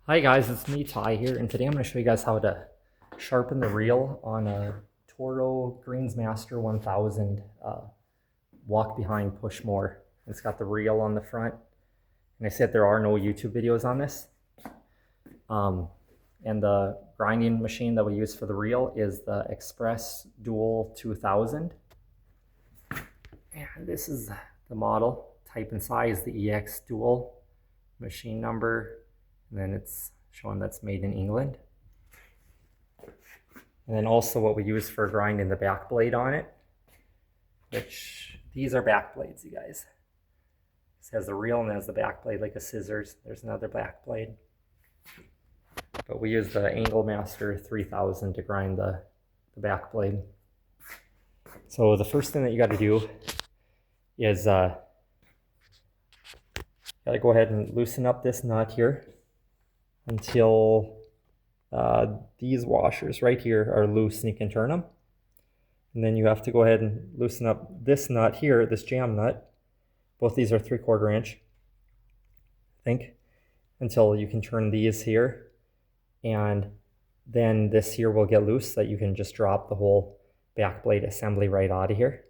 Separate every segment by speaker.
Speaker 1: Hi guys, it's me Ty here, and today I'm going to show you guys how to sharpen the reel on a Toro Greensmaster 1000 walk behind push mower. It's got the reel on the front, and I said there are no YouTube videos on this. And the grinding machine that we use for the reel is the Express Dual 2000. And this is the model, type and size, the EX Dual, machine number, and then it's showing that's made in England. And then also what we use for grinding the back blade on it, which these are back blades, you guys. This has the reel and has the back blade like a scissors. There's another back blade. But we use the Anglemaster 3000 to grind the back blade. So the first thing that you got to do is got to go ahead and loosen up this nut here until these washers right here are loose and you can turn them. And then you have to go ahead and loosen up this nut here, this jam nut. Both these are 3/4 inch, I think, until you can turn these here. And then this here will get loose so that you can just drop the whole back blade assembly right out of here.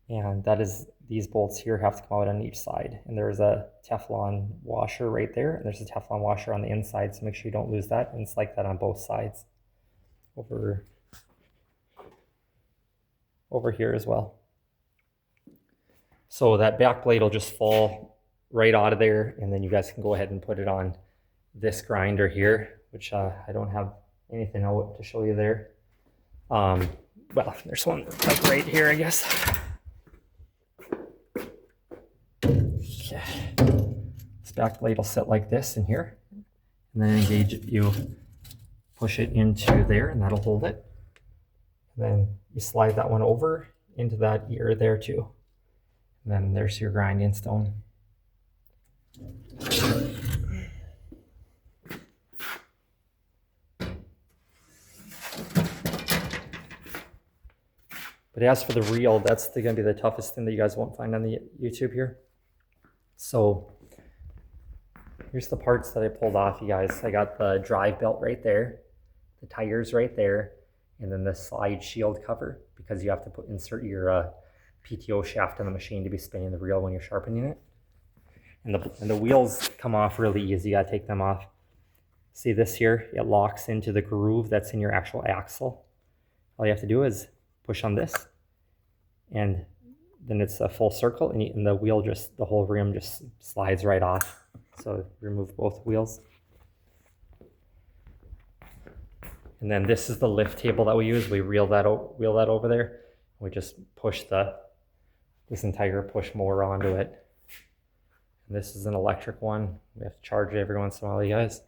Speaker 1: And that is, these bolts here have to come out on each side. And there's a Teflon washer right there, and there's a Teflon washer on the inside, so make sure you don't lose that. And it's like that on both sides. Over here as well. So that back blade will just fall right out of there, and then you guys can go ahead and put it on this grinder here, which I don't have anything out to show you there. Well, there's one like right here, I guess. Okay. This back blade will sit like this in here, and then you push it into there, and that'll hold it. And then you slide that one over into that ear there too. And then there's your grinding stone. But as for the reel, that's going to be the toughest thing that you guys won't find on the YouTube here. So here's the parts that I pulled off, you guys. I got the drive belt right there, the tires right there, and then the slide shield cover, because you have to insert your PTO shaft in the machine to be spinning the reel when you're sharpening it. And the wheels come off really easy. You gotta take them off. See this here? It locks into the groove that's in your actual axle. All you have to do is push on this, and then it's a full circle, and the wheel the whole rim just slides right off. So remove both wheels. And then this is the lift table that we use. We wheel that over there. We just push this entire push mower onto it. And this is an electric one. We have to charge it every once in a while, you guys.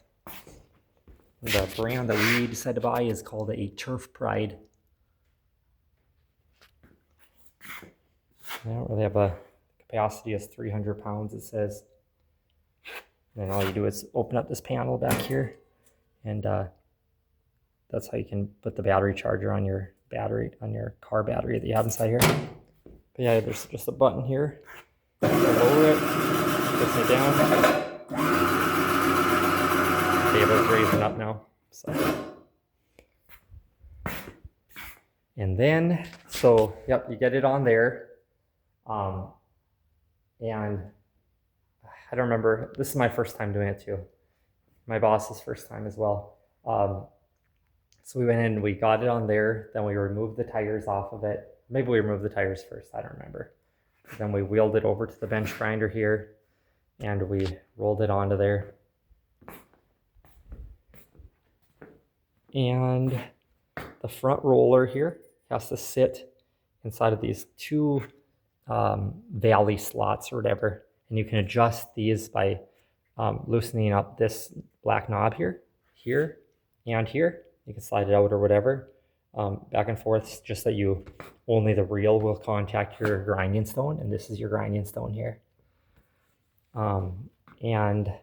Speaker 1: The brand that we decided to buy is called a Turf Pride. They don't really have a capacity as 300 pounds, it says. And then all you do is open up this panel back here, and that's how you can put the battery charger on your car battery that you have inside here. But yeah, there's just a button here. Lower it, push it down. The cable's raising up now. So. And then, so yep, you get it on there. And I don't remember, this is my first time doing it too. My boss's first time as well. So we went in and we got it on there, then we removed the tires off of it. Maybe we removed the tires first, I don't remember. Then we wheeled it over to the bench grinder here, and we rolled it onto there. And the front roller here has to sit inside of these two valley slots or whatever, and you can adjust these by loosening up this black knob here, and here. You can slide it out or whatever, back and forth, just that only the reel will contact your grinding stone, and this is your grinding stone here. And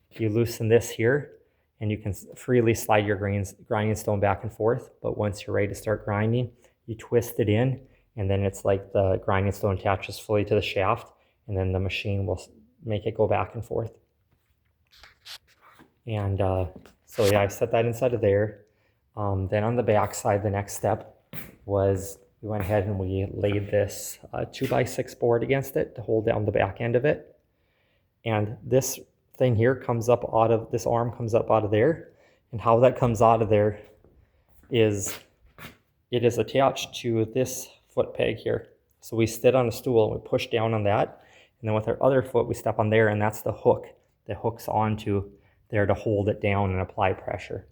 Speaker 1: you loosen this here, and you can freely slide your grinding stone back and forth, but once you're ready to start grinding, you twist it in, and then it's like the grinding stone attaches fully to the shaft, and then the machine will make it go back and forth. And so yeah, I set that inside of there. Then on the back side, the next step was we went ahead and we laid this 2x6 board against it to hold down the back end of it. And this thing here comes up out of, this arm comes up out of there. And how that comes out of there is it is attached to this foot peg here. So we sit on a stool and we push down on that. And then with our other foot, we step on there, and that's the hook that hooks onto there to hold it down and apply pressure.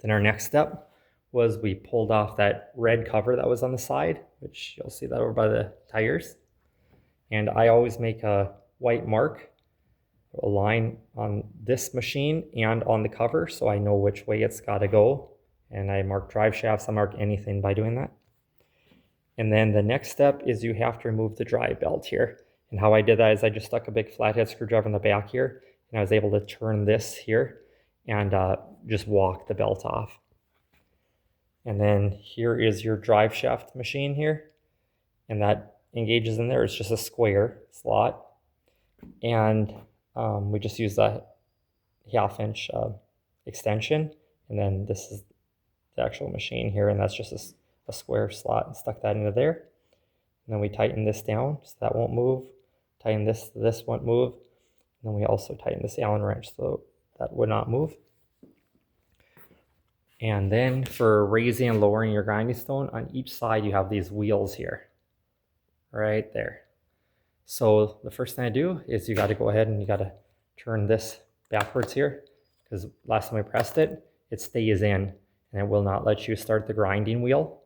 Speaker 1: Then our next step was we pulled off that red cover that was on the side, which you'll see that over by the tires. And I always make a white mark, a line on this machine and on the cover, so I know which way it's got to go. And I mark drive shafts, I mark anything by doing that. And then the next step is you have to remove the drive belt here. And how I did that is I just stuck a big flathead screwdriver in the back here, and I was able to turn this here and just walk the belt off. And then here is your drive shaft machine here, and that engages in there. It's just a square slot, and we just use a 1/2 inch extension, and then this is the actual machine here, and that's just a square slot, and stuck that into there. And then we tighten this down so that won't move. Tighten this won't move. And then we also tighten this Allen wrench so that would not move. And then for raising and lowering your grinding stone, on each side you have these wheels here, right there. So the first thing I do is you got to go ahead and you got to turn this backwards here, because last time we pressed it, it stays in and it will not let you start the grinding wheel.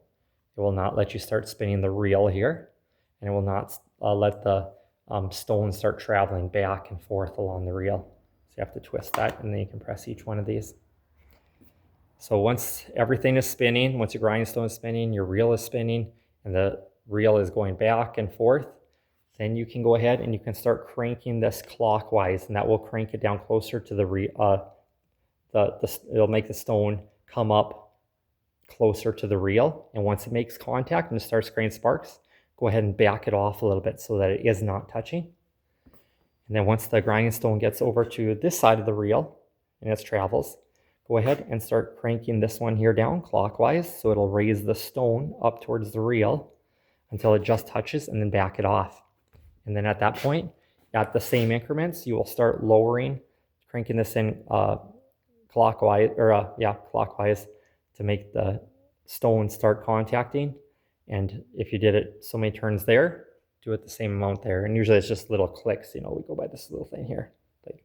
Speaker 1: It will not let you start spinning the reel here, and it will not let the stone start traveling back and forth along the reel. So you have to twist that, and then you can press each one of these. So once everything is spinning, once your grinding stone is spinning, your reel is spinning, and the reel is going back and forth, then you can go ahead and you can start cranking this clockwise, and that will crank it down closer to the it'll make the stone come up closer to the reel. And once it makes contact and it starts creating sparks, go ahead and back it off a little bit so that it is not touching. And then once the grinding stone gets over to this side of the reel and it travels, go ahead and start cranking this one here down clockwise, so it'll raise the stone up towards the reel until it just touches, and then back it off. And then at that point, at the same increments, you will start lowering, cranking this in clockwise, clockwise, to make the stone start contacting. And if you did it so many turns there, do it the same amount there. And usually it's just little clicks, you know, we go by this little thing here, like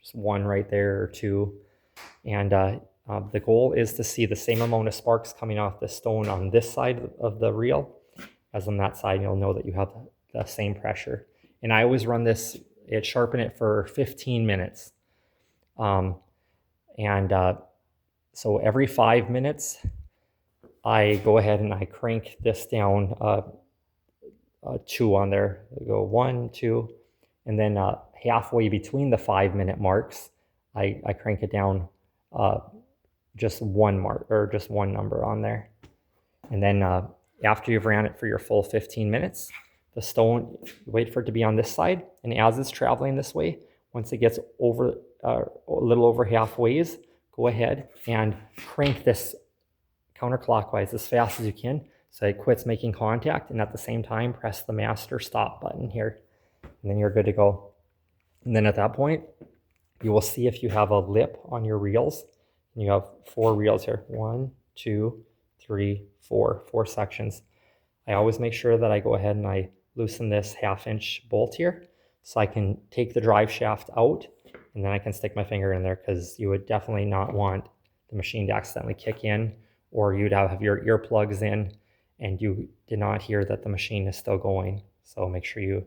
Speaker 1: just one right there or two. And the goal is to see the same amount of sparks coming off the stone on this side of the reel as on that side. You'll know that you have the same pressure. And I always run this, sharpen it for 15 minutes. So every 5 minutes, I go ahead and I crank this down 2 on there. I go 1, 2, and then halfway between the 5-minute marks, I crank it down just one mark, or just one number on there. And then after you've ran it for your full 15 minutes, the stone, wait for it to be on this side, and as it's traveling this way, once it gets over a little over halfway, go ahead and crank this counterclockwise as fast as you can so it quits making contact, and at the same time press the master stop button here, and then you're good to go. And then at that point, you will see if you have a lip on your reels, and you have 4 reels here. 1, 2, 3, 4 sections. I always make sure that I go ahead and I loosen this 1/2-inch bolt here so I can take the drive shaft out, and then I can stick my finger in there, because you would definitely not want the machine to accidentally kick in, or you'd have your earplugs in and you did not hear that the machine is still going. So make sure you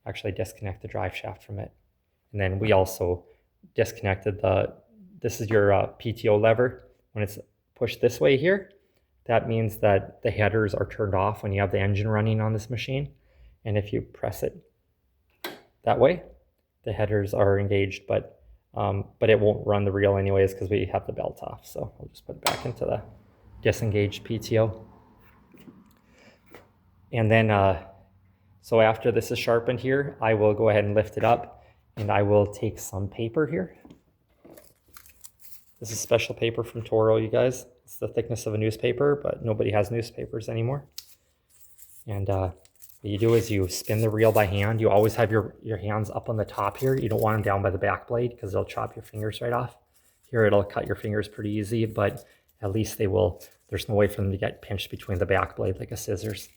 Speaker 1: actually disconnect the drive shaft from it. And then we also disconnected this is your PTO lever. When it's pushed this way here, that means that the headers are turned off when you have the engine running on this machine. And if you press it that way, the headers are engaged, but it won't run the reel anyways because we have the belt off. So I'll just put it back into the disengaged PTO. And then, so after this is sharpened here, I will go ahead and lift it up, and I will take some paper here. This is special paper from Toro, you guys. It's the thickness of a newspaper, but nobody has newspapers anymore. And what you do is you spin the reel by hand. You always have your hands up on the top here. You don't want them down by the back blade because they'll chop your fingers right off. Here it'll cut your fingers pretty easy, but at least they will, there's no way for them to get pinched between the back blade like a scissors.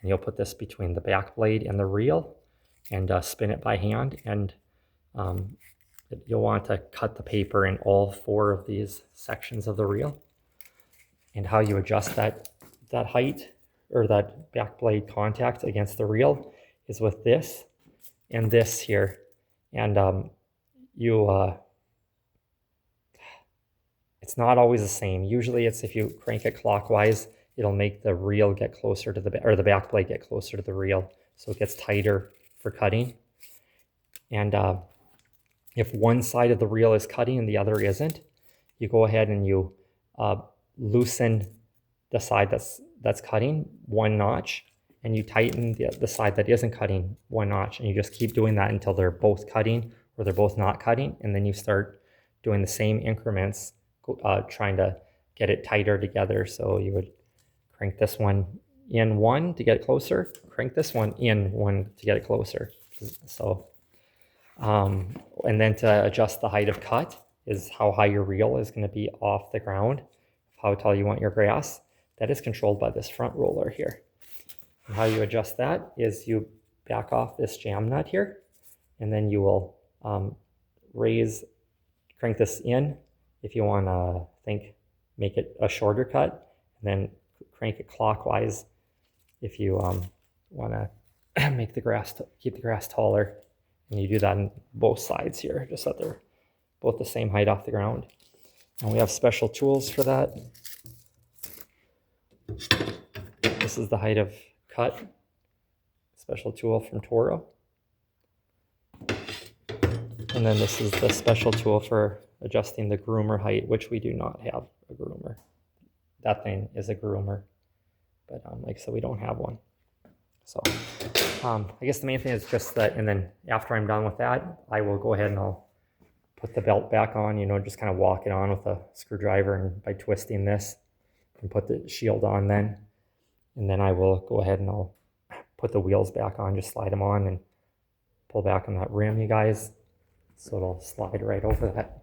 Speaker 1: And you'll put this between the back blade and the reel and spin it by hand. And you'll want to cut the paper in all 4 of these sections of the reel. And how you adjust that height or that back blade contact against the reel is with this and this here. And it's not always the same. Usually it's if you crank it clockwise, it'll make the reel get closer to the back blade get closer to the reel, so it gets tighter for cutting. And if one side of the reel is cutting and the other isn't, you go ahead and you loosen the side that's cutting 1 notch, and you tighten the side that isn't cutting 1 notch, and you just keep doing that until they're both cutting or they're both not cutting, and then you start doing the same increments, trying to get it tighter together. So you would crank this one in 1 to get it closer, crank this one in 1 to get it closer. So, and then to adjust the height of cut is how high your reel is going to be off the ground, how tall you want your grass. That is controlled by this front roller here. And how you adjust that is you back off this jam nut here, and then you will crank this in if you want to make it a shorter cut, and then crank it clockwise if you want to make the grass, keep the grass taller. And you do that on both sides here, just so that they're both the same height off the ground. And we have special tools for that. This is the height of cut, special tool from Toro. And then this is the special tool for adjusting the groomer height, which we do not have a groomer. That thing is a groomer, but like I said, we don't have one. So I guess the main thing is just that, and then after I'm done with that, I will go ahead and I'll put the belt back on, you know, just kind of walk it on with a screwdriver and by twisting this, and put the shield on then. And then I will go ahead and I'll put the wheels back on, just slide them on and pull back on that rim, you guys. So it'll slide right over that.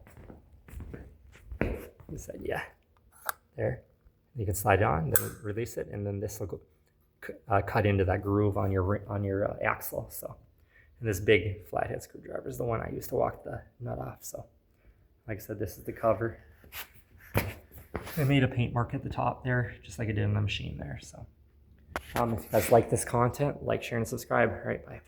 Speaker 1: He said, yeah, there. You can slide it on, then release it, and then this will go cut into that groove on your axle. So, and this big flathead screwdriver is the one I use to walk the nut off. So, like I said, this is the cover. I made a paint mark at the top there, just like I did in the machine there. So, if you guys like this content, like, share, and subscribe. All right, bye.